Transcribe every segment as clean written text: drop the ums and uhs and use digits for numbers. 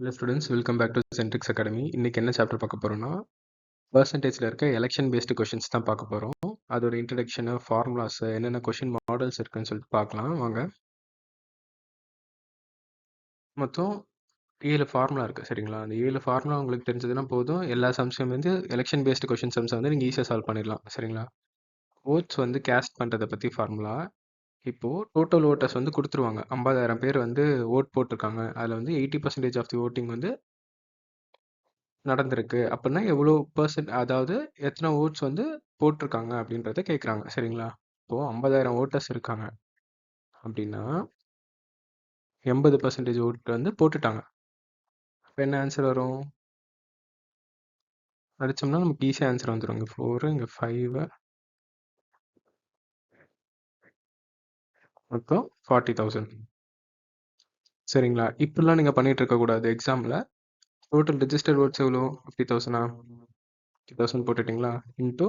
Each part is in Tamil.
Hello students, welcome back to Centrix academy. இன்னைக்கு என்ன சாப்டர் பார்க்க போறோம்னா, பெர்சன்டேஜ்ல இருக்க எலெக்ஷன் பேஸ்டு கொஷின்ஸ் தான் பார்க்க போறோம். அதோட இன்ட்ரடக்ஷன், ஃபார்முலாஸ், என்னென்ன கொஷின் மாடல்ஸ் இருக்குன்னு சொல்லிட்டு பார்க்கலாம் வாங்க. மொத்தம் 7 ஃபார்முலா இருக்கு சரிங்களா? அந்த 7 ஃபார்முலா உங்களுக்கு தெரிஞ்சதுன்னா போதும். எல்லா சம்ஸையும் வந்து எலெக்ஷன் பேஸ்டு கொஷின் சம்ஸை வந்து நீங்கள் ஈஸியாக சால்வ் பண்ணிடலாம் சரிங்களா? ஓட்ஸ் வந்து கேஸ்ட் பண்ணுறதை பற்றி ஃபார்முலா. இப்போது டோட்டல் ஓட்டர்ஸ் வந்து கொடுத்துருவாங்க. 50,000 பேர் வந்து ஓட் போட்டிருக்காங்க. அதில் வந்து 80% ஆஃப் தி ஓட்டிங் வந்து நடந்திருக்கு அப்படின்னா எவ்வளோ பெர்சன்ட், அதாவது எத்தனை ஓட்ஸ் வந்து போட்டிருக்காங்க அப்படின்றத கேட்குறாங்க சரிங்களா? இப்போது 50,000 ஓட்டர்ஸ் இருக்காங்க அப்படின்னா 80% ஓட்டு வந்து போட்டுட்டாங்க. இப்போ என்ன ஆன்சர் வரும்? அடிச்சோம்னா நமக்கு ஈஸியாக ஆன்சர் வந்துடும். இங்கே 4, இங்கே 5, மொத்தம் 40,000 சரிங்களா? இப்படிலாம் நீங்கள் பண்ணிட்டு இருக்கக்கூடாது. எக்ஸாமில் டோட்டல் ரிஜிஸ்டர்ட் ஓட்ஸ் எவ்வளோ? 50,000. 50,000 போட்டுட்டிங்களா? இன்ட்டு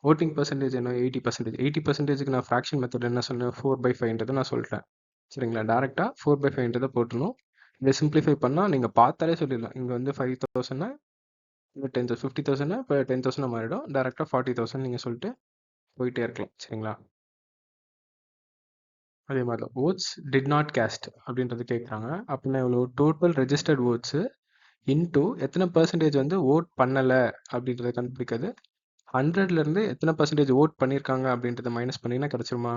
ஓட்டிங் பர்சன்டேஜ் என்ன? 80%. 80%க்கு நான் ஃப்ராக்ஷன் மெத்தட் என்ன சொன்னேன்? 4/5 நான் சொல்லிட்டேன் சரிங்களா? டேரெக்டாக 4/5 போட்டுணும். இதை சிம்பிளிஃபை பண்ணால் நீங்கள் பார்த்தாலே சொல்லிடலாம். இங்கே வந்து 5,000, இங்கே 10,000, 50,000, இப்போ 10,000 மாறிடும். டேரெக்டாக 40,000 நீங்கள் சொல்லிட்டு போயிட்டே இருக்கலாம் சரிங்களா? அதே மாதிரி தான் ஓட்ஸ் டிட் நாட் கேஸ்ட் அப்படின்றது கேட்குறாங்க. அப்படின்னா எவ்வளோ? டோட்டல் ரெஜிஸ்டர்ட் ஓட்ஸு இன்ட்டு எத்தனை பர்சன்டேஜ் வந்து ஓட் பண்ணலை அப்படின்றத கண்டுபிடிக்காது. 100லேருந்து எத்தனை பர்சன்டேஜ் ஓட் பண்ணியிருக்காங்க அப்படின்றத மைனஸ் பண்ணிங்கன்னா கிடச்சிருமா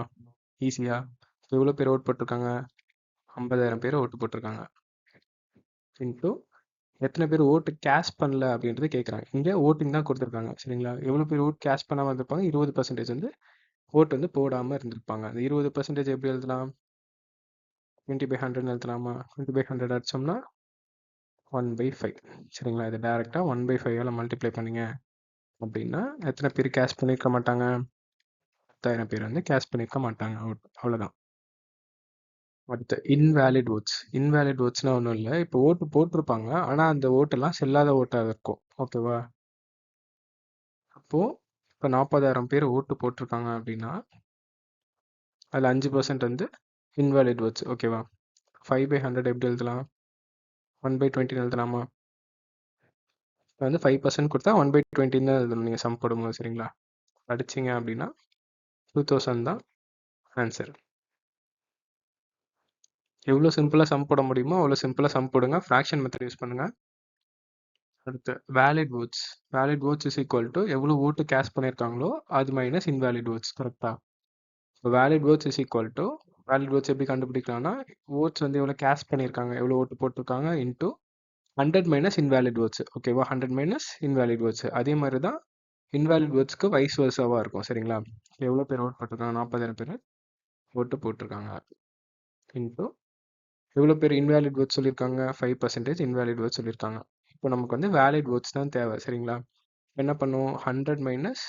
ஈஸியாக? எவ்வளோ பேர் ஓட் போட்டிருக்காங்க? 50,000 பேர் ஓட்டு போட்டிருக்காங்க. இன்ட்டு எத்தனை பேர் ஓட்டு கேஷ் பண்ணல அப்படின்றது கேட்குறாங்க. இங்கே ஓட்டிங் தான் கொடுத்துருக்காங்க சரிங்களா? எவ்வளோ பேர் ஓட் கேஷ் பண்ணாமல் இருந்திருப்பாங்க? 20% வந்து ஓட்டு வந்து போடாமல் இருந்திருப்பாங்க. அந்த 20% எப்படி எழுதலாம்? 20/100 எழுதலாமா? 20/100 அடிச்சோம்னா 1/5 சரிங்களா? இது டேரெக்டாக 1/5 மல்டிப்ளை பண்ணிங்க அப்படின்னா எத்தனை பேர் கேஷ் பண்ணியிருக்க மாட்டாங்க? 10,000 பேர் வந்து கேஷ் பண்ணியிருக்க மாட்டாங்க. அவ்வளோதான். அடுத்து இன்வேலிட் ஓட்ஸ். இன்வேலிட் ஓட்ஸ்னால் ஒன்றும் இல்லை. இப்போ ஓட்டு போட்டிருப்பாங்க, ஆனால் அந்த ஓட்டெல்லாம் செல்லாத ஓட்டாக இருக்கும். ஓகேவா? அப்போது இப்போ 40,000 பேர் ஓட்டு போட்டிருக்காங்க அப்படின்னா அதில் 5% வந்து இன்வேலிட் ஓட்ஸ். ஓகேவா? 5/100 எப்படி எழுதலாம்? 1/20 எழுதலாமா? இப்போ வந்து 5% கொடுத்தா 1/20 தான் எழுதணும் நீங்கள் சம் போடும்போது சரிங்களா? அடிச்சிங்க அப்படின்னா 2,000 தான் ஆன்சர். எவ்வளோ சிம்பிளாக சம் போட முடியுமோ அவ்வளோ சிம்பிளாக சம் போடுங்க. ஃப்ராக்ஷன் மெத்தட் யூஸ் பண்ணுங்கள். அடுத்து valid oats. Valid votes is equal to எவ்வளோ ஓட்டு கேஷ் பண்ணியிருக்காங்களோ அது மைனஸ் இன்வேலிட் ஓட்ஸ். கரெக்டாக? இப்போ valid votes is equal to, valid votes எப்படி கண்டுபிடிக்கலாம்னா, ஓட்ஸ் வந்து எவ்வளோ கேஷ் பண்ணியிருக்காங்க, எவ்வளோ ஓட்டு போட்டிருக்காங்க இன்ட்டு 100 மைனஸ் இன்வேலிட் ஓட்ஸ். ஓகேவா? 100 மைனஸ் இன்வேலிட் ஓட்ஸ். அதே மாதிரி தான் இன்வேலிட் ஓட்ஸ்க்கு வைஸ் வர்சாவாக இருக்கும் சரிங்களா? எவ்வளோ பேர் ஓட்டு போட்டிருக்காங்க? 40,000 பேர் ஓட்டு போட்டிருக்காங்க இன்ட்டு எவ்வளோ பேர் இன்வேலிட் ஓட்ஸ் சொல்லியிருக்காங்க? 5% இன்வேலிட் ஓட்ஸ் சொல்லியிருக்காங்க. இப்போ நமக்கு வந்து வேலிட் ஓட்ஸ் தான் தேவை சரிங்களா? என்ன பண்ணும்? 100 மைனஸ்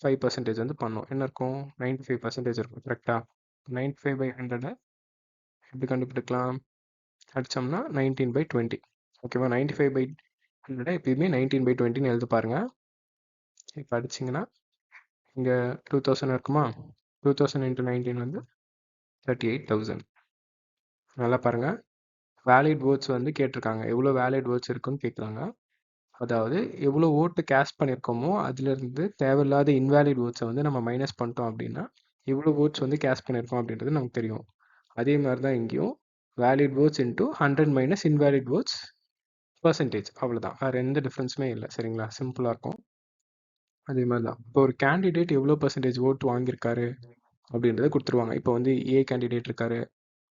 5% வந்து பண்ணோம். என்ன இருக்கும்? 95% இருக்கும். கரெக்டாக? 95/100 எப்படி கண்டுபிடிக்கலாம்? அடித்தோம்னா 19/20. ஓகேவா? 95/100 எப்பயுமே 19/20 எழுத பாருங்க. இப்போ அடிச்சிங்கன்னா இங்கே 2,000 இருக்குமா? 2,000 × 19 வந்து 38,000. நல்லா பாருங்கள். வேலிட் ஓட்ஸ் வந்து கேட்டிருக்காங்க. எவ்வளோ வேலிட் ஓட்ஸ் இருக்குன்னு கேட்குறாங்க. அதாவது எவ்வளோ ஓட்டு கேஷ் பண்ணியிருக்கோமோ அதுலேருந்து தேவையில்லாத இன்வேலிட் ஓட்ஸை வந்து நம்ம மைனஸ் பண்ணிட்டோம் அப்படின்னா எவ்வளோ ஓட்ஸ் வந்து கேஷ் பண்ணியிருக்கோம் அப்படின்றது நமக்கு தெரியும். அதே மாதிரி தான் இங்கேயும் valid votes into 100 minus invalid votes percentage. அவ்வளோதான். வேறு எந்த டிஃப்ரென்ஸுமே இல்லை சரிங்களா? சிம்பிளாக இருக்கும். அதே மாதிரி தான் இப்போ ஒரு கேண்டிடேட் எவ்வளோ பர்சன்டேஜ் ஓட்டு வாங்கியிருக்காரு அப்படின்றத கொடுத்துருவாங்க. இப்போ வந்து ஏ கேண்டிடேட் இருக்காரு,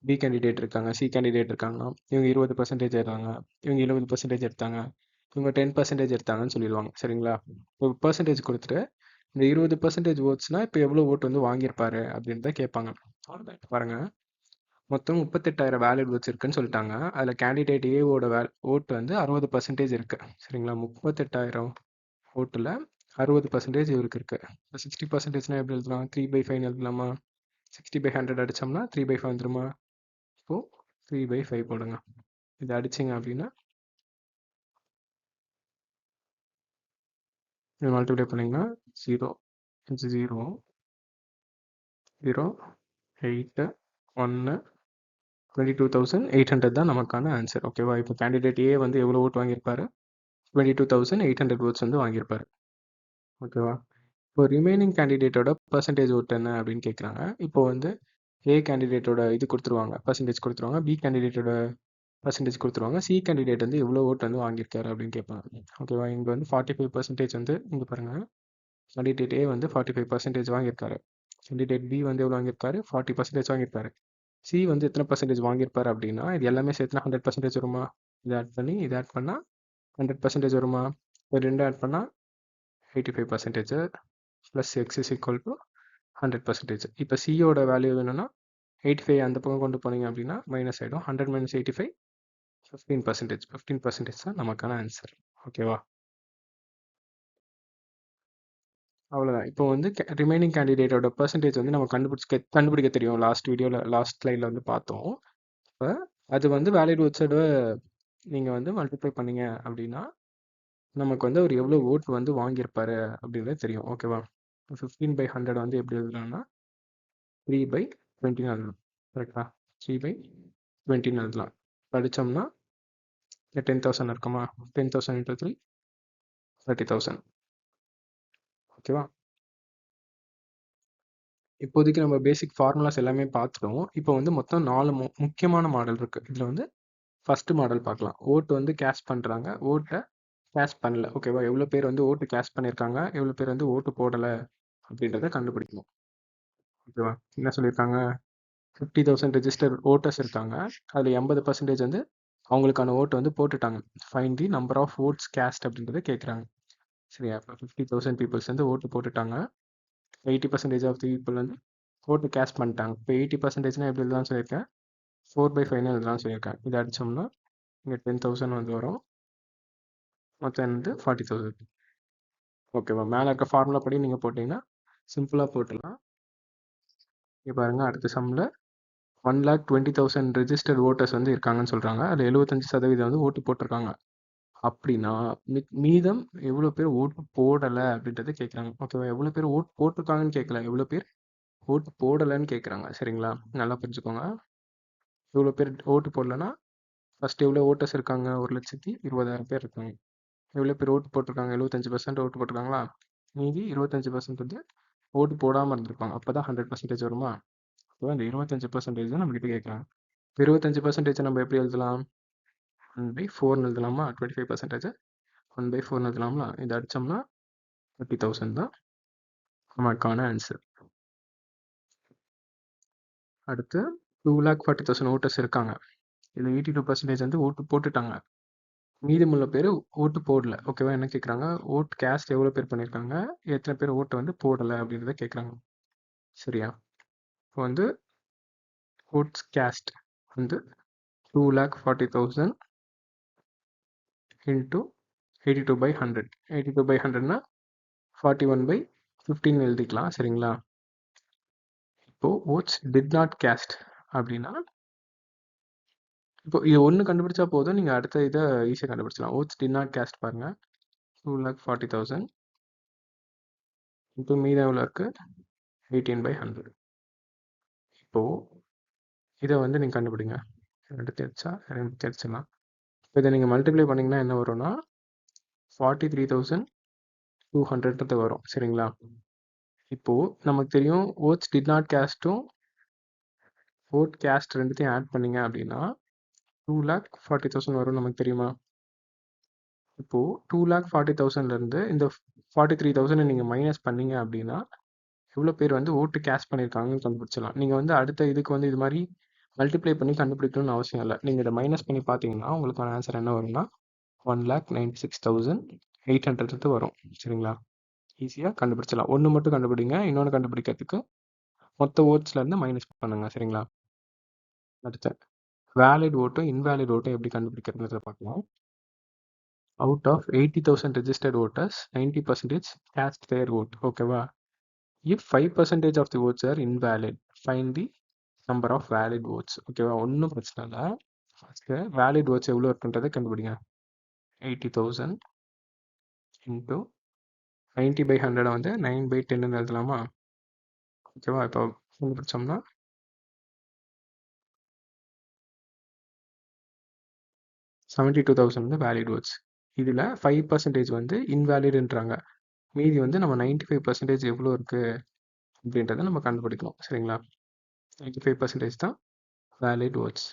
பி கேண்டிடேட் இருக்காங்க, சி கேண்டிடேட் இருக்காங்கன்னா இவங்க 20% எடுத்தாங்க, இவங்க 70% எடுத்தாங்க, இவங்க 10% எடுத்தாங்கன்னு சொல்லிடுவாங்க சரிங்களா? இப்போ பர்சன்டேஜ் கொடுத்துட்டு இந்த 20% ஓட்ஸ்னால் இப்போ எவ்வளோ ஓட்டு வந்து வாங்கியிருப்பாரு அப்படின்றத கேட்பாங்க. பாருங்க, மொத்தம் 38,000 வேலிட் ஓட்ஸ் இருக்குன்னு சொல்லிட்டாங்க. அதில் கேண்டிடேட் ஏவோட ஓட்டு வந்து 60% இருக்கு சரிங்களா? 38,000 ஓட்டில் 60% இவருக்கு இருக்கு. இப்போ 60%னா எப்படி எழுதலாம்? 3/5 எழுதலாமா? 60/100 அடித்தோம்னா 3/5 வந்துருமா? இப்போது 3/5 போடுங்க. இதை அடிச்சிங்க அப்படின்னா இது மல்டிப்ளை பண்ணிங்கன்னா 0 × 0 0 8 1 22,800 தான் நமக்கான ஆன்சர். ஓகேவா? இப்போ கேண்டிடேட் ஏ வந்து எவ்வளோ ஓட் வாங்கியிருப்பாரு? 22,800 ஓட்ஸ் வந்து வாங்கியிருப்பாரு. ஓகேவா? இப்போ ரிமைனிங் கேண்டிடேட்டோட பெர்சன்டேஜ் ஓட் என்ன அப்படின்னு கேட்குறாங்க. இப்போ வந்து ஏ கேண்டிடேட்டோட இது கொடுத்துருவாங்க, பெர்சன்டேஜ் கொடுத்துருவாங்க. பி கேண்டிடேட்டோட பெர்சன்டேஜ் கொடுத்துருவாங்க. சி கேண்டிடேட் வந்து எவ்வளோ ஓட் வந்து வாங்கியிருக்காரு அப்படின்னு கேட்பாங்க. ஓகேவா? இங்கே வந்து 45% வந்து இங்கே பாருங்கள், கேண்டிடேட் ஏ வந்து 45% வாங்கியிருக்காரு. கேண்டிடேட் பி வந்து எவ்வளோ வாங்கியிருக்காரு? 40% வாங்கியிருக்காரு. சி வந்து எத்தனை பர்சன்டேஜ் வாங்கியிருப்பாரு அப்படின்னா, இது எல்லாமே சேர்த்துனா 100% வருமா? இதை ஆட் பண்ணி இதை ஆட் பண்ணால் 100% வருமா? இப்போ ரெண்டு ஆட் பண்ணால் 85% plus X is equal to 100%. இப்போ சியோட வேல்யூ வேணும்னா 85 அந்த பக்கம் கொண்டு போனீங்க அப்படின்னா மைனஸ் ஆகிடும். 100 மைனஸ் 85 15%. 15% தான் நமக்கான ஆன்சர். ஓகேவா? அவ்வளோதான். இப்போ வந்து ரிமைனிங் கேண்டிடேட்டோட பெர்சன்டேஜ் வந்து நம்ம கண்டுபிடிக்க தெரியும். லாஸ்ட் வீடியோவில் லாஸ்ட் ஸ்லைடில் வந்து பார்த்தோம். இப்போ அது வந்து வேலிட் ஓட்ஸோட நீங்கள் வந்து மல்டிப்ளை பண்ணீங்க அப்படின்னா நமக்கு வந்து அவர் எவ்வளோ ஓட் வந்து வாங்கியிருப்பாரு அப்படின்றது தெரியும். ஓகேவா? 15/100 வந்து எப்படி எழுதலாம்னா 3/20 எழுதலாம். கரெக்டா? 3/20 எழுதலாம். படித்தோம்னா 10,000 இருக்குமா? 10,000 × 3 30,000. ஓகேவா? இப்போதைக்கு நம்ம பேசிக் ஃபார்முலாஸ் எல்லாமே பார்த்துட்டோம். இப்போ வந்து மொத்தம் 4 முக்கியமான மாடல் இருக்குது. இதில் வந்து ஃபஸ்ட்டு மாடல் பார்க்கலாம். ஓட்டு வந்து கேஷ் பண்ணுறாங்க, ஓட்டை கேஷ் பண்ணல. ஓகேவா? எவ்வளோ பேர் வந்து ஓட்டு கேஷ் பண்ணியிருக்காங்க, எவ்வளோ பேர் வந்து ஓட்டு போடலை அப்படின்றத கண்டுபிடிக்கணும். ஓகேவா? என்ன சொல்லியிருக்காங்க? 50,000 ரெஜிஸ்டர் ஓட்டர்ஸ் இருக்காங்க. அதில் 80% வந்து அவங்களுக்கான ஓட்டு வந்து போட்டுட்டாங்க. Find the number of votes cast அப்படின்றத கேட்குறாங்க. சரியா? இப்போ 50,000 பீப்புள்ஸ் வந்து ஓட்டு போட்டுட்டாங்க. 80% ஆஃப் தி பீப்புள் வந்து ஓட்டு கேஷ் பண்ணிட்டாங்க. இப்போ 80%னா எப்படி எழுதலாம்னு சொல்லியிருக்கேன்? 4/5 எழுதலாம்னு சொல்லியிருக்கேன். இதை அடித்தோம்னா இங்கே 10,000 வந்து வரும். மொத்தம் வந்து 40,000. ஓகேவா? மேலே இருக்க ஃபார்முலா படி நீங்கள் போட்டிங்கன்னா சிம்பிளாக போட்டுடலாம். இங்கே பாருங்கள், அடுத்த சம்மில் 1,20,000 ரெஜிஸ்டர்ட் ஓட்டர்ஸ் வந்து இருக்காங்கன்னு சொல்கிறாங்க. அதில் 75% வந்து ஓட்டு போட்டிருக்காங்க. அப்படின்னா மீதம் எவ்வளோ பேர் ஓட்டு போடலை அப்படின்றத கேட்குறாங்க. ஓகேவா? எவ்வளோ பேர் ஓட்டு போட்டிருக்காங்கன்னு கேட்கல, எவ்வளோ பேர் ஓட்டு போடலைன்னு கேட்குறாங்க. சரிங்களா? நல்லா புரிஞ்சுக்கோங்க. எவ்வளோ பேர் ஓட்டு போடலைன்னா ஃபஸ்ட்டு எவ்வளோ ஓட்டர்ஸ் இருக்காங்க? 1,20,000 பேர் இருக்காங்க. எவ்வளோ பேர் ஓட்டு போட்டிருக்காங்க? 75% ஓட்டு போட்டிருக்காங்களா? மீதி 25% வந்து ஓட்டு போடாமல் இருந்திருப்பாங்க. அப்போ தான் 100% வருமா? அப்போ அந்த 25% தான் நம்மகிட்ட கேட்குறாங்க. 25% நம்ம எப்படி எழுதலாம்? 1/4 எழுதலாமா? 25% 1/4 எழுதலாமா? இதை அடித்தோம்னா 30,000 தான் நமக்கான ஆன்சர். அடுத்து 2,40,000 ஓட்டர்ஸ் இருக்காங்க. இதில் 82% வந்து ஓட்டு போட்டுட்டாங்க. மீதமுள்ள பேர் ஓட்டு போடல. ஓகேவா? என்ன கேட்குறாங்க? ஓட் கேஸ்ட் எவ்வளோ பேர் பண்ணியிருக்காங்க, எத்தனை பேர் ஓட்டு வந்து போடலை அப்படின்றத கேட்குறாங்க. சரியா? இப்போ வந்து ஓட்ஸ் கேஸ்ட் வந்து 2,40,000 இன்ட்டு 82/100. 82/100னா 41/15 எழுதிக்கலாம். சரிங்களா? இப்போ ஓட்ஸ் டிட் நாட் கேஸ்ட் அப்படின்னா இப்போ இது ஒன்று கண்டுபிடிச்சா போதும், நீங்கள் அடுத்த இதை ஈஸியாக கண்டுபிடிச்சலாம். ஓட்ஸ் டிட் நாட் கேஸ்ட் பாருங்கள், 2,40,000 இப்போ மீதம் எவ்வளோ இருக்குது? 18/100. இப்போது இதை வந்து நீங்கள் கண்டுபிடிங்க. 2 தெரிச்சா 2 தெரிச்சிடலாம். இப்போ இதை நீங்கள் மல்டிப்ளை பண்ணிங்கன்னா என்ன வரும்னா 43,200 வரும். சரிங்களா? இப்போது நமக்கு தெரியும் ஓட்ஸ் டிட் நாட் கேஸ்ட்டும் ஓட் கேஸ்ட் ரெண்டுத்தையும் ஆட் பண்ணிங்க அப்படின்னா 2,40,000 வரும். நமக்கு தெரியுமா? இப்போது 2,40,000லேருந்து இந்த 43,000 நீங்கள் மைனஸ் பண்ணீங்க அப்படின்னா எவ்வளோ பேர் வந்து ஓட்டு கேஷ் பண்ணியிருக்காங்கன்னு கண்டுபிடிச்சலாம். நீங்கள் வந்து அடுத்த இதுக்கு வந்து இது மாதிரி மல்டிப்ளை பண்ணி கண்டுபிடிக்கணும்னு அவசியம் இல்லை. நீங்கள் இதை மைனஸ் பண்ணி பார்த்தீங்கன்னா உங்களுக்கான ஆன்சர் என்ன வரும்னா 1,96,800 வரும். சரிங்களா? ஈஸியாக கண்டுபிடிச்சலாம். ஒன்று மட்டும் கண்டுபிடிங்க, இன்னொன்று கண்டுபிடிக்கிறதுக்கு மொத்த ஓட்ஸ்லேருந்து மைனஸ் பண்ணுங்கள். சரிங்களா? அடுத்து வேலிட் ஓட்டும் இன்வேலிட் ஓட்டும் எப்படி கண்டுபிடிக்கிறதுன்றத பார்க்கலாம். Out of 80,000 registered voters 90% cast their vote. ஓகேவா? If 5% of the votes are invalid, find the number of valid votes. ஓகேவா? ஒன்றும் பிரச்சனை இல்லை. ஃபஸ்ட்டு வேலிட் votes எவ்வளோ இருக்குன்றதை கண்டுபிடிங்க. 80,000 இன்ட்டு 90/100 வந்து 9/10 எழுதலாமா? ஓகேவா? இப்போ கண்டுபிடிச்சோம்னா 72,000 வந்து வேலிட் ஓட்ஸ். இதில் 5% வந்து இன்வேலிடுன்றாங்க. மீதி வந்து நம்ம 95% எவ்வளோ இருக்குது அப்படின்றத நம்ம கண்டுபிடிக்கணும். சரிங்களா? 95% தான் வேலிட் ஓட்ஸ்.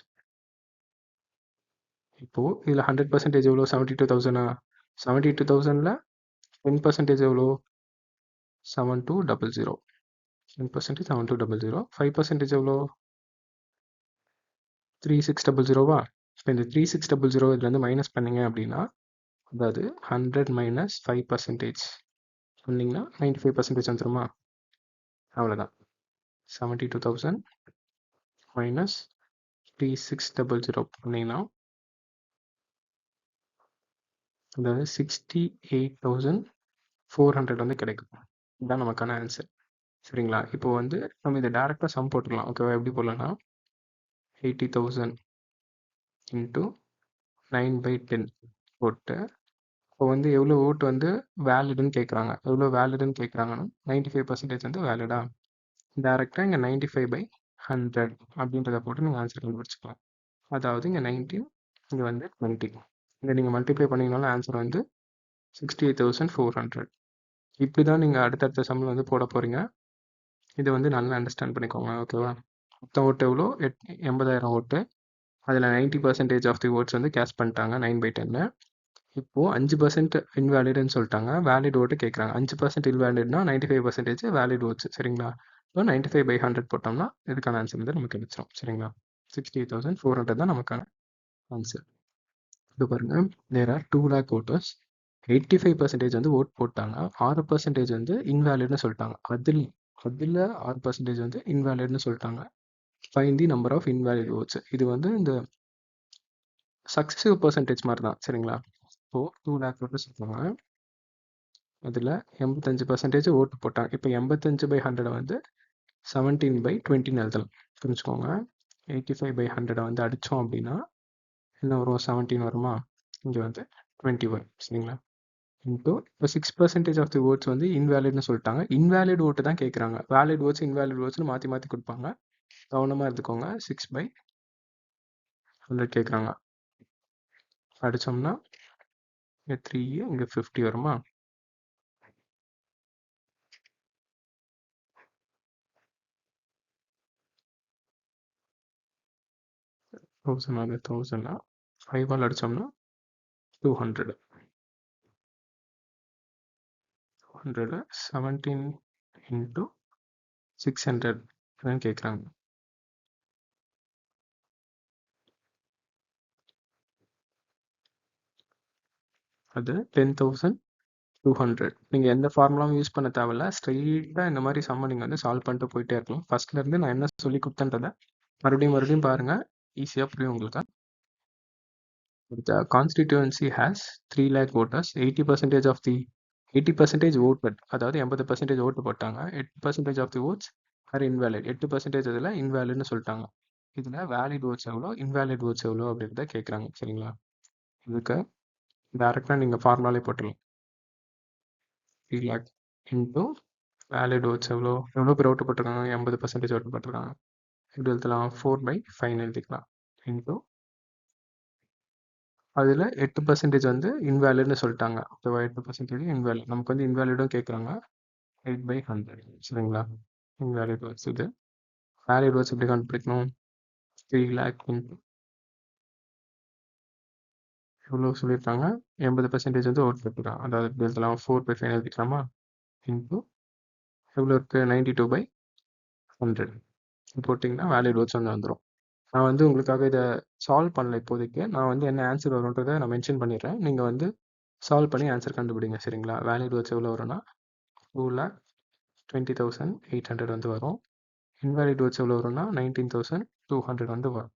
இப்போது இதில் 100% எவ்வளோ? 72,000. 72,000ல் 10% எவ்வளோ? 7200. 10% 7200. 5% எவ்வளோ? 3600வா? இப்போ இந்த 3600 இதுலேருந்து மைனஸ் பண்ணிங்க அப்படின்னா, அதாவது 100 மைனஸ் 5% சொன்னீங்கன்னா 95% வந்துருமா? அவ்வளோதான். 72,000 மைனஸ் 3600 பண்ணிங்கன்னா, அதாவது 68,400 வந்து கிடைக்கும். இதுதான் நமக்கான ஆன்சர். சரிங்களா? இப்போ வந்து நம்ம இதை டேரெக்டாக சம் போட்டுக்கலாம். ஓகேவா? எப்படி போடலாம்னா 80,000 இன்ட்டு 9/10 போட்டு, இப்போ வந்து எவ்வளோ ஓட்டு வந்து வேலிடுன்னு கேட்குறாங்க. எவ்வளோ வேலிடுன்னு கேட்குறாங்கன்னா 95% வந்து வேலிடா? டேரெக்டாக இங்கே 95/100 அப்படின்றத போட்டு நீங்கள் ஆன்சர் கண்டுபிடிச்சிக்கலாம். அதாவது இங்கே 19, இங்கே வந்து 20. இதை நீங்கள் மல்டிப்ளை பண்ணிங்கனாலும் ஆன்சர் வந்து 68,400. இப்படி தான் நீங்கள் அடுத்தடுத்த சம்மில் வந்து போட போகிறீங்க. இதை வந்து நல்லா அண்டர்ஸ்டாண்ட் பண்ணிக்கோங்க. ஓகேவா? மொத்த ஓட்டு எவ்வளோ? 80,000 ஓட்டு. அதில் 90% ஆஃப் தி ஓட்ஸ் வந்து கேஷ் பண்ணிட்டாங்க 9/10. இப்போது 5% இன்வேலிடுன்னு சொல்லிட்டாங்க. வேலிட் ஓட்டு கேட்குறாங்க. 5% இன்வேலிட்னா 95% வேலிட் ஓட்ஸ். சரிங்களா? இப்போ 95/100 போட்டோம்னா இதுக்கான ஆன்சர் வந்து நமக்கு கிடைச்சிடும். சரிங்களா? 68,400 தான் நமக்கான ஆன்சர். இப்போ பாருங்க, தேர் ஆர் 2 lakh voters. 85% வந்து ஓட் போட்டாங்க. 6% வந்து இன்வேலிட்னு சொல்லிட்டாங்க. அதில் 6% வந்து இன்வேலிட்னு சொல்லிட்டாங்க. Find the number of invalid votes. இது வந்து இந்த சக்ஸஸிவ் பர்சன்டேஜ் மாதிரி தான். சரிங்களா? இப்போது 2 lakh voters இருக்காங்க. அதில் 85% ஓட்டு போட்டாங்க. இப்போ 85/100 வந்து 17/20 எழுதலாம். புரிஞ்சுக்கோங்க. 85/100 வந்து அடித்தோம் அப்படின்னா என்ன வரும்? 17 வருமா? இங்கே வந்து 20 வரும். சரிங்களா? இன்ட்டு இப்போ 6% ஆஃப் தி ஓட்ஸ் வந்து இன்வேலிட்னு சொல்லிட்டாங்க. இன்வேலிட் ஓட்டு தான் கேட்குறாங்க. வேலிட் ஓட்ஸ் இன்வேலிட் ஓட்ஸ்னு மாற்றி மாற்றி கொடுப்பாங்க. கவனமாக எடுத்துக்கோங்க. 6/100 கேட்குறாங்க. அடித்தோம்னா இங்கே 3, இங்கே 50 வருமா? தௌசண்ட் அது 1000 5 அடித்தோம்னா 200. 17 இன்ட்டு 600 கேட்குறாங்க. அது 10,200. நீங்கள் எந்த ஃபார்முலாவும் யூஸ் பண்ண தேவையில்ல. ஸ்ட்ரெயிட்டாக இந்த மாதிரி சம்ம நீங்கள் வந்து சால்வ் பண்ணிட்டு போயிட்டே இருக்கலாம். ஃபஸ்ட்லேருந்து நான் என்ன சொல்லி கொடுத்தேன்றதை மறுபடியும் பாருங்கள். ஈஸியாக புரியும் உங்களுக்கு. The constituency has 3 lakh voters. 80% of the 80% voted. அதாவது 80% ஓட்டு போட்டாங்க. 8% of the votes are invalid. 8% இதில் இன்வேலிட்னு சொல்லிட்டாங்க. இதில் வேலிட் ஓட்ஸ் எவ்வளோ, இன்வேலிட் ஓட்ஸ் எவ்வளோ அப்படின்றத கேட்குறாங்க. சரிங்களா? இதுக்கு டேரெக்டாக நீங்கள் ஃபார்முலாலே போட்டுடலாம். 3 lakh இன்ட்டு வேலிட் ஓட்ஸ் எவ்வளோ பேர் ஓட்டு போட்டிருக்காங்க? 80% ஓட்டு போட்டிருக்காங்க. எப்படி எழுதலாம்? 4/5 எழுதிக்கலாம். இன்ட்டு அதில் 8% வந்து இன்வேலிட்னு சொல்லிட்டாங்க. ஓகேவா? 8% இன்வேலிட். நமக்கு வந்து இன்வேலிடும் கேட்குறாங்க. 8/100. சரிங்களா? இன்வேலிட் வேர்ட்ஸ் இது. வேலிட் வேர்ட்ஸ் எப்படி கண்டுபிடிக்கணும்? 3 lakh இன்ட்டு எவ்வளோ சொல்லியிருக்காங்க? 80% வந்து ஓட் போட்டுருக்காங்க. அதாவது எப்படி எழுதலாம்? 4/5 எழுதிக்கலாமா? இன்ட்டு எவ்வளோ இருக்குது? 92/100 போட்டிங்கன்னா வேலிட் வேர்ட்ஸ் வந்து வந்துடும். நான் வந்து உங்களுக்காக இதை சால்வ் பண்ணல இப்போதைக்கு. நான் வந்து என்ன ஆன்சர் வரும்ன்றதை நான் மென்ஷன் பண்ணிடுறேன். நீங்கள் வந்து சால்வ் பண்ணி ஆன்சர் கண்டுபிடிங்க. சரிங்களா? வேலிட் வேர்ட்ஸ் எவ்வளோ வரும்னா 2,20,800 வந்து வரும். இன்வேலிட் வேர்ட்ஸ் எவ்வளோ வரும்னா 19,200 வந்து வரும்.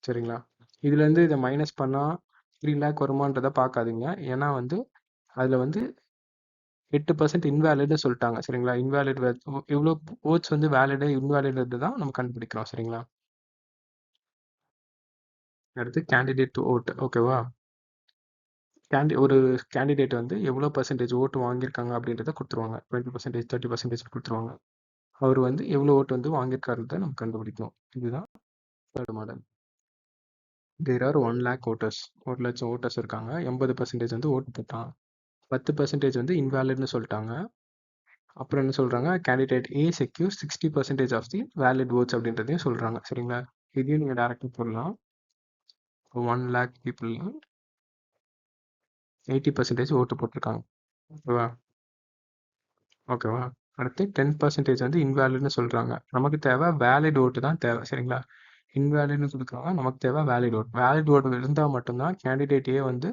சரிங்களா? இதுலேருந்து இதை மைனஸ் பண்ணால் 3 lakh வருமானன்றதை பார்க்காதீங்க. ஏன்னா வந்து அதில் வந்து 8% இன்வேலிட்னு சொல்லிட்டாங்க. சரிங்களா? இன்வேலிட் எவ்வளோ ஓட்ஸ் வந்து வேலிடு இன்வேலிடு தான் நம்ம கண்டுபிடிக்கிறோம். சரிங்களா? அடுத்து கேண்டிடேட் ஓட்டு. ஓகேவா? ஒரு கேண்டிடேட் வந்து எவ்வளோ பர்சன்டேஜ் ஓட்டு வாங்கியிருக்காங்க அப்படின்றத கொடுத்துருவாங்க. 20%, 30% கொடுத்துருவாங்க. அவர் வந்து எவ்வளோ ஓட்டு வந்து வாங்கியிருக்காருன்றதை நம்ம கண்டுபிடிக்கணும். இதுதான் third model. There are 1 lakh voters. 1 லட்சம் ஓட்டர்ஸ் இருக்காங்க. 80% வந்து ஓட்டு போட்டான். 10% வந்து இன்வேலிட்னு சொல்லிட்டாங்க. அப்புறம் என்ன சொல்றாங்க, candidate A secure 60% of the valid votes அப்படின்றதையும் சொல்றாங்க. சரிங்களா? இதையும் நீங்க டைரக்டா போடலாம். 1 லேக் பீப்புள் 80% ஓட்டு போட்டிருக்காங்க. ஓகேவா? ஓகேவா? அடுத்து 10% வந்து இன்வேலிட்னு சொல்றாங்க. நமக்கு தேவை வேலிட் ஓட்டு தான் தேவை. சரிங்களா? இன்வேலிட்னு கொடுக்குறாங்க. நமக்கு தேவை வேலிட் ஓட். வேலிட் ஓட்டு இருந்தால் மட்டும்தான் கேண்டிடேட் ஏ வந்து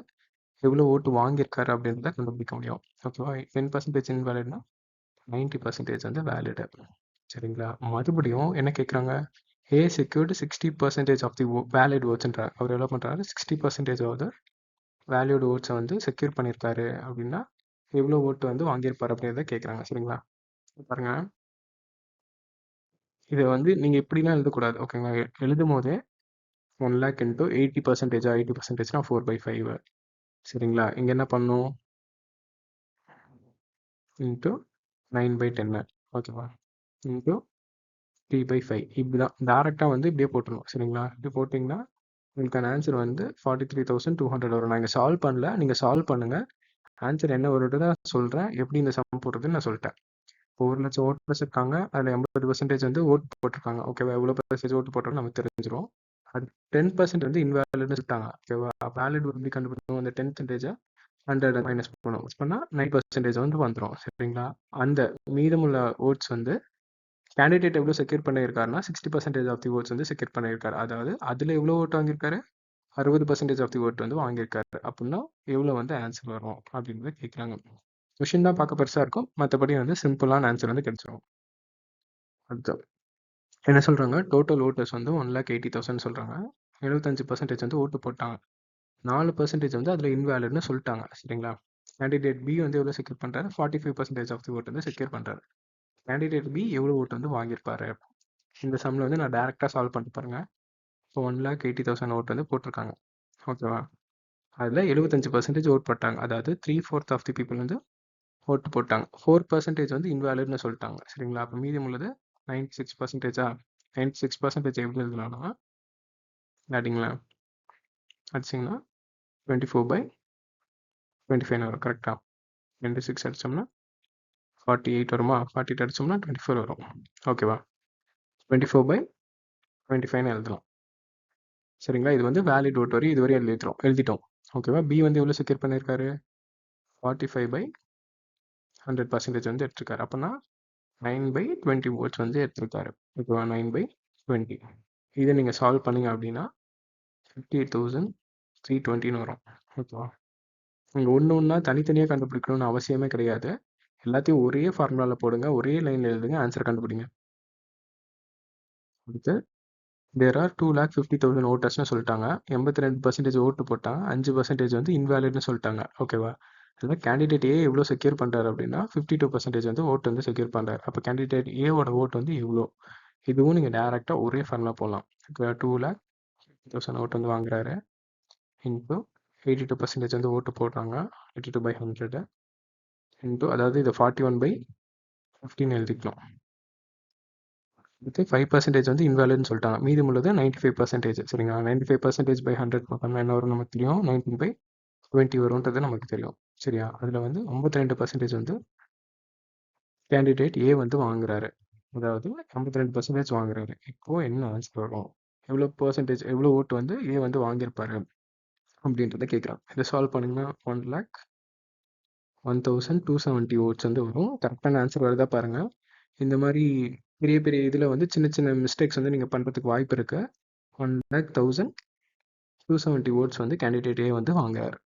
எவ்வளோ ஓட்டு வாங்கியிருக்காரு அப்படின்றத கண்டுபிடிக்க முடியும். ஓகேவா? 10% இன்வேலிட்னா 90% வந்து வேலிடு. சரிங்களா? மறுபடியும் என்ன கேட்குறாங்க, ஏ செக்யூர்டு 60% ஆஃப் தி வேலிட் ஓட்ஸ்ன்றார். அவர் என்ன பண்ணுறாரு, 60% ஆஃப் வேல்யூடு ஓட்ஸை வந்து செக்யூர் பண்ணியிருக்காரு அப்படின்னா எவ்வளோ ஓட்டு வந்து வாங்கியிருப்பார் அப்படின்றத கேட்குறாங்க. சரிங்களா? பாருங்க, இதை வந்து நீங்கள் இப்படிலாம் எழுதக்கூடாது. ஓகேங்களா? எழுதும் போதே 1 லேக் இன்ட்டு 80%, 80%னா 4/5. சரிங்களா? இங்கே என்ன பண்ணும், இன்ட்டு 9/10. ஓகேவா? இன்ட்டு 3/5. இப்படி தான் டேரெக்டாக வந்து இப்படியே போட்டுருணும். சரிங்களா? இப்படி போட்டிங்கன்னா உங்களுக்கான ஆன்சர் வந்து 43,200 வரும். நான் இங்கே சால்வ் பண்ணல, நீங்கள் சால்வ் பண்ணுங்கள். ஆன்சர் என்ன வருது தான் சொல்கிறேன். எப்படி இந்த சம் போடுறதுன்னு நான் சொல்லிட்டேன். இப்போ 1 லட்சம் ஓட்டர்ஸ் இருக்காங்க. அதில் 80% வந்து ஓட்டு போட்டிருக்காங்க. ஓகேவா? எவ்வளோ பெர்சன்டேஜ் ஓட்டு போட்டாலும் நமக்கு தெரிஞ்சிடும். அது 10% வந்து இன்வேலிட்னு சொல்லிட்டாங்க. ஓகேவா? வேலிட் எப்படி கண்டுபிடிக்கணும், அந்த 10% 100 மைனஸ் பண்ணணும். பண்ணால் 9% வந்து வந்துடும். சரிங்களா? அந்த மீதமுள்ள ஓட்ஸ் வந்து கேண்டிடேட் எவ்வளோ செக்யூர் பண்ணியிருக்காருன்னா 60% ஆஃப் தி ஓட்ஸ் வந்து செக்யூர் பண்ணியிருக்காரு. அதாவது அதில் எவ்வளோ ஓட்டு வாங்கியிருக்காரு, 60% ஆஃப் தி ஓட்டு வந்து வாங்கியிருக்காரு. அப்படின்னா எவ்வளோ வந்து ஆன்சர் வரும் அப்படின்றத கேட்குறாங்க. கொஷின் தான் பார்க்க பெருசாக இருக்கும், மற்றபடி வந்து சிம்பிளான ஆன்சர் வந்து கிடைச்சிரும். அடுத்து என்ன சொல்கிறாங்க, டோட்டல் ஓட்டர்ஸ் வந்து 1,80,000 சொல்கிறாங்க. 75% வந்து ஓட்டு போட்டாங்க. 4% வந்து அதில் இன்வேலிட்னு சொல்லிட்டாங்க. சரிங்களா? கேண்டிடேட் பி வந்து எவ்வளோ செக்யூர் பண்ணுறாரு, 45% ஆஃப் தி ஓட்டு வந்து செக்யூர் பண்ணுறாரு. கேண்டிடேட் பி எவ்வளோ ஓட்டு வந்து வாங்கியிருப்பாரு. இந்த சம்மில் வந்து நான் டேரெக்டாக சால்வ் பண்ணிட்டு பாருங்க. இப்போ 1,80,000 ஓட்டு வந்து போட்டிருக்காங்க. ஓகேவா? அதில் 75% ஓட் போட்டாங்க. அதாவது 3/4 ஆஃப் தி பீப்புள் வந்து ஓட்டு போட்டாங்க. 4% வந்து இன்வேலிட்னு சொல்லிட்டாங்க. சரிங்களா? அப்போ மீதம் உள்ளது 96%. 96% எப்படி எழுதலாம்னா, அடிங்களா அடிச்சிங்கன்னா 24/25 வரும். கரெக்டாக 26 அடிச்சோம்னா 48 வருமா, 48 அடிச்சோம்னா 24 வரும். ஓகேவா? 24/25 எழுதலாம். சரிங்களா? இது வந்து வேலிட் ஓட் வரை இதுவரை எழுதிட்டோம். ஓகேவா? பி வந்து எவ்வளோ செக்யூர் பண்ணியிருக்காரு, 45/100% வந்து எடுத்திருக்காரு. அப்போனா 9/20 ஓட்ஸ் வந்து எடுத்திருக்காரு. ஓகேவா? 9/20. இதை நீங்கள் சால்வ் பண்ணீங்க அப்படின்னா 58,320 வரும். ஓகேவா? நீங்கள் ஒன்று தனித்தனியாக கண்டுபிடிக்கணும்னு அவசியமே கிடையாது. எல்லாத்தையும் ஒரே ஃபார்முலாவில் போடுங்க, ஒரே லைனில் எழுதுங்க, ஆன்சர் கண்டுபிடிங்க. அடுத்து தேர் ஆர் 2,50,000 ஓட்டர்ஸ்னு சொல்லிட்டாங்க. 82% ஓட்டு போட்டாங்க. 5% வந்து இன்வேலிட்னு சொல்லிட்டாங்க. ஓகேவா? அதில் கேண்டிடேட் ஏ எவ்வளோ செக்யூர் பண்ணுறாரு அப்படின்னா 52% வந்து ஓட்டு வந்து செக்யூர் பண்ணுறாரு. அப்போ கேண்டிடேட் ஏவோட ஓட்டு வந்து எவ்வளோ, இதுவும் நீங்கள் டேரெக்டாக ஒரே ஃபார்முலா போடலாம். 2,50,000 ஓட்டு வந்து வாங்குறாரு இன்ட்டு 82% வந்து ஓட்டு போடுறாங்க, 82/100 இன்ட்டு, அதாவது இதை 41/15 எழுதிக்கலாம். அடுத்து 5% வந்து இன்வேலிட்னு சொல்லிட்டாங்க. மீதம் உள்ளது 95%. சரிங்களா? 95%/100 போட்டோம்னா என்ன வரும் நமக்கு தெரியும், 19/20 வரும்ன்றது நமக்கு தெரியும். சரியா? அதில் வந்து 52% வந்து கேண்டிடேட் ஏ வந்து வாங்குறாரு. அதாவது 52% வாங்குறாரு. இப்போ என்ன ஆன்சர் வரும், எவ்வளோ பெர்சன்டேஜ், எவ்வளோ ஓட்டு வந்து ஏ வந்து வாங்கியிருப்பாரு அப்படின்றத கேட்குறான். இதை சால்வ் பண்ணிங்கன்னா 1,01,270 ஓட்ஸ் வந்து வரும். கரெக்டான ஆன்சர் வருதா பாருங்கள். இந்த மாதிரி பெரிய பெரிய இதில் வந்து சின்ன சின்ன மிஸ்டேக்ஸ் வந்து நீங்கள் பண்ணுறதுக்கு வாய்ப்பு இருக்குது. 1,01,270 ஓட்ஸ் வந்து கேண்டிடேட் ஏ வந்து வாங்குறாரு.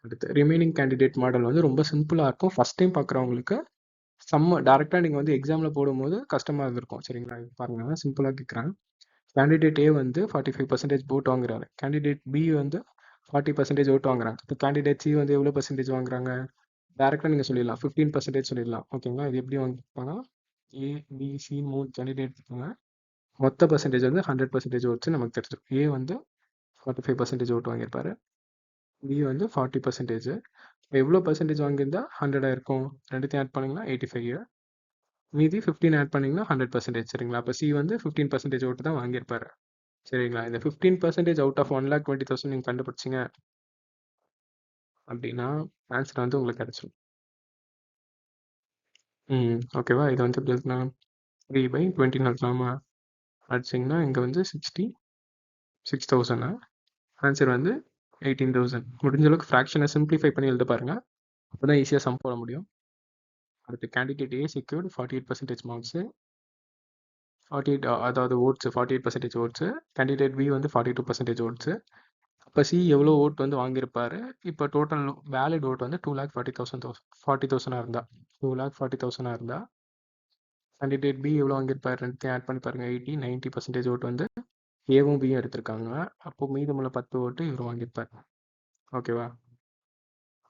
அடுத்து ரிமைனிங் கேண்டிடேட் மாடல் வந்து ரொம்ப சிம்பிளாக இருக்கும். ஃபஸ்ட் டைம் பார்க்குறவங்களுக்கு டேரெக்டாக நீங்கள் வந்து எக்ஸாமில் போடும்போது கஷ்டமாக இருந்திருக்கும். சரிங்களா? பாருங்கள், சிம்பிளாக கேட்குறேன். கேண்டிடேட் ஏ வந்து 45% ஓட்டு வாங்குறாரு. கேண்டிடேட் பி வந்து 40% ஓட்டு வாங்குறாங்க. இப்போ கேண்டிடேட் சி வந்து எவ்வளோ பெர்சன்டேஜ் வாங்குறாங்க, டேரெக்டாக நீங்கள் சொல்லிடலாம், 15% சொல்லிடலாம். ஓகேங்களா? இது எப்படி வாங்கிப்பாங்க, ஏ பி சி 3 கேண்டிடேட் இருக்காங்க. மொத்த பெர்சன்டேஜ் வந்து 100% ஓட்ஸ் நமக்கு தெரிஞ்சிடும். ஏ வந்து 45% ஓட்டு வாங்கியிருப்பாரு, பி வந்து 40%. எவ்வளோ பெர்சன்டேஜ் வாங்கியிருந்தா 100 இருக்கும், ரெண்டுத்தையும் ஆட் பண்ணிங்கன்னா 85, மீதி 15 ஆட் பண்ணிங்கன்னா 100%. சரிங்களா? அப்போ சி வந்து 15% ஓட்டு தான் வாங்கியிருப்பாரு. சரிங்களா? இந்த 15% அவுட் ஆஃப் 1,20,000 நீங்க கண்டுபிடிச்சீங்க அப்படின்னா, ஆன்சர் வந்து உங்களுக்கு கிடைச்சிரும். ஓகேவா? இது வந்து எப்படி எழுதலாம்? 3/20 எழுதலாமா? அடிச்சிங்கன்னா இங்க வந்து 66,000 ஆன்சர் வந்து 18,000. முடிஞ்ச அளவுக்கு ஃப்ராக்ஷனை சிம்பிளிஃபை பண்ணி எழுத பாருங்க. அப்பதான் ஈஸியா சம் போட முடியும். அடுத்து கேண்டிடேட் A secured 48% மார்க்ஸ். 48 அதாவது ஓட்ஸ் 48% ஓட்ஸ். கேண்டிடேட் B வந்து 42% ஓட்ஸ். இப்போ C எவ்வளோ ஓட் வந்து வாங்கியிருப்பாரு? இப்போ டோட்டல் வேலிட் ஓட் வந்து 2,40,000 இருந்தா 2,40,000 இருந்தா கேண்டிடேட் B எவ்வளோ வாங்கியிருப்பாரு? ரெண்டுத்தையும் ஆட் பண்ணி பாருங்க. 90% ஓட் வந்து ஏவும் பியும் எடுத்திருக்காங்க. அப்போ மீதமுள்ள 10 ஓட்டு இவர் வாங்கியிருப்பார். ஓகேவா?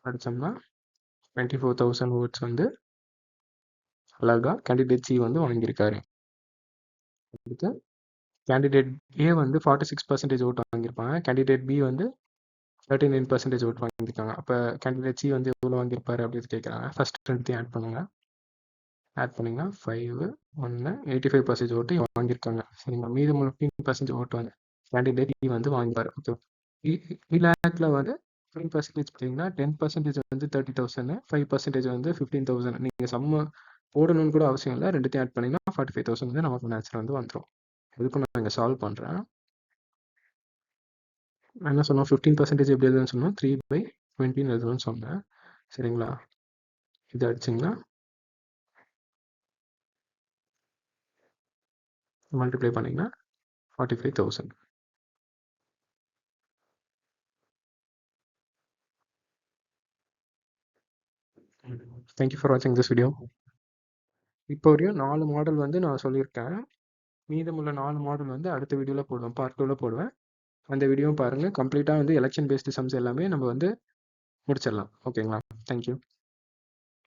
அடிச்சோம்னா 24,000 ஓட்ஸ் வந்து அழகா கேண்டிடேட் C வந்து வாங்கியிருக்காரு. அடுத்து கேண்டிடேட் A வந்து 46% ஓட்டு வாங்கியிருப்பாங்க. கேண்டிடேட் B வந்து 39% ஓட்டு வாங்கியிருக்காங்க. அப்போ கேண்டிடேட் C வந்து எவ்வளோ வாங்கியிருப்பாரு அப்படின்னு கேட்குறாங்க. ஃபர்ஸ்ட் ரெண்டுத்தையும் ஆட் பண்ணுங்க. ஆட் பண்ணிங்கன்னா 5 1 85% ஓட்டு வாங்கியிருக்காங்க. சரிங்களா? மீதமுள்ள 15% ஓட்டு வந்து கேண்டிடேட் E வந்து வாங்கிப்பாரு. ஓகே, இலாக்ல வந்து 15% பார்த்தீங்கன்னா 10% வந்து 30,000, 5% வந்து 15,000. நீங்கள் சம்ம போடணும்னு கூட அவசியம் இல்லை. ரெண்டுத்தையும் ஆட் பண்ணிங்கன்னா 45,000 வந்து நமக்கு ஆன்சர் வந்து வந்துடும். இதுக்கு நான் இங்கே சால்வ் பண்ணுறேன். நான் என்ன சொன்னோம்? 15% எப்படி எழுதுன்னு சொன்னோம்? 3/20 எழுதுன்னு சொன்னேன். சரிங்களா? இது அடிச்சிங்கன்னா மல்டிப்ளை பண்ணிங்கன்னா 45,000. Thank you for watching this video. இப்போ வரையும் 4 மாடல் வந்து நான் சொல்லியிருக்கேன். மீதமுள்ள 4 மாடல் வந்து அடுத்த வீடியோவில் போடுவேன், பார்ட் 2ல போடுவேன். அந்த வீடியோவும் பாருங்கள். கம்ப்ளீட்டாக வந்து எலெக்ஷன் பேஸ்டு சம்ஸ் எல்லாமே நம்ம வந்து முடிச்சிடலாம். ஓகேங்களா? தேங்க்யூ.